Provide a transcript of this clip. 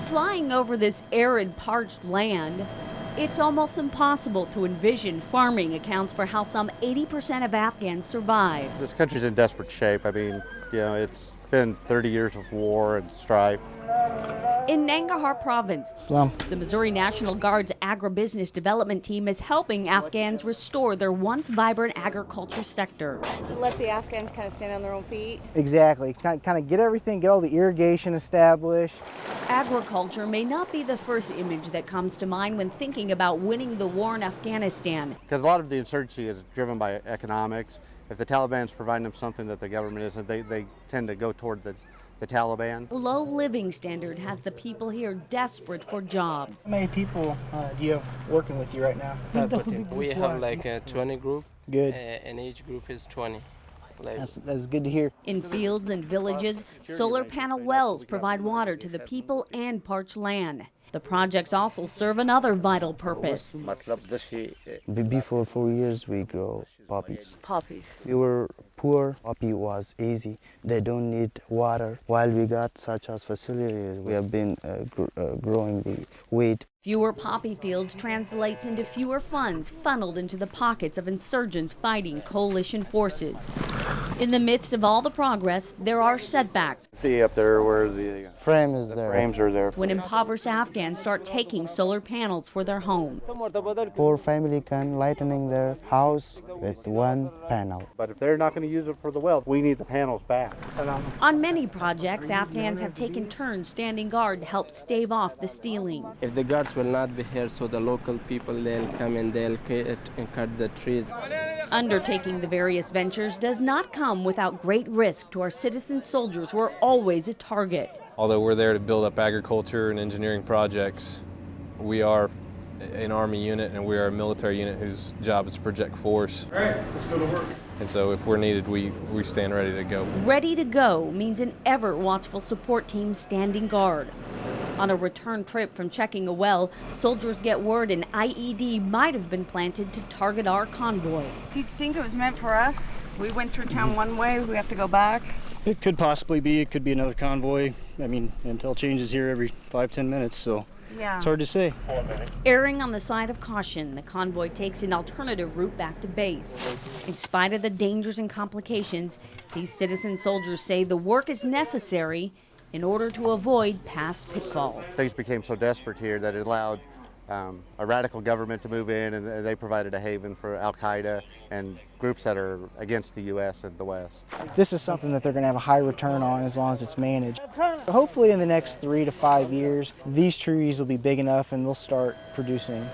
Flying over this arid, parched land, it's almost impossible to envision farming accounts for how some 80% of Afghans survive. This country's in desperate shape. I mean, it's been 30 years of war and strife. In Nangarhar province, the Missouri National Guard's agribusiness development team is helping Afghans restore their once vibrant agriculture sector. Let the Afghans kind of stand on their own feet. Exactly. Kind of get everything, get all the irrigation established. Agriculture may not be the first image that comes to mind when thinking about winning the war in Afghanistan. Because a lot of the insurgency is driven by economics. If the Taliban's providing them something that the government isn't, they tend to go toward the Taliban. Low living standard has the people here desperate for jobs. How many people do you have working with you right now? We have like a 20 group. Good. And each group is 20. That's good to hear. In fields and villages, solar panel wells provide water to the people and parched land. The projects also serve another vital purpose. Before 4 years, we grow poppies. Poppies. We were poor. Poppy was easy. They don't need water. While we got such as facilities, we have been growing the wheat. Fewer poppy fields translates into fewer funds funneled into the pockets of insurgents fighting coalition forces. In the midst of all the progress, there are setbacks. See up there where the Frame is there. frames are there. When impoverished Afghans start taking solar panels for their home. Poor family can lightening their house with one panel. But if they're not going to use it for the well, we need the panels back. On many projects, Afghans have taken turns standing guard to help stave off the stealing. If the guards will not be here, so the local people, they'll come and they'll cut the trees. Undertaking the various ventures does not come without great risk to our citizen soldiers who are always a target. Although we're there to build up agriculture and engineering projects, we are an Army unit and we are a military unit whose job is to project force. All right, let's go to work. And so if we're needed, we stand ready to go. Ready to go means an ever-watchful support team standing guard. On a return trip from checking a well, soldiers get word an IED might have been planted to target our convoy. Do you think it was meant for us? We went through town one way, we have to go back. It could possibly be. It could be another convoy. I mean, intel changes here every 5-10 minutes, so Yeah. it's hard to say. Erring on the side of caution, the convoy takes an alternative route back to base. In spite of the dangers and complications, these citizen soldiers say the work is necessary in order to avoid past pitfalls. Things became so desperate here that it allowed a radical government to move in, and they provided a haven for Al-Qaeda and groups that are against the U.S. and the West. This is something that they're going to have a high return on as long as it's managed. Hopefully in the next 3 to 5 years, these trees will be big enough and they'll start producing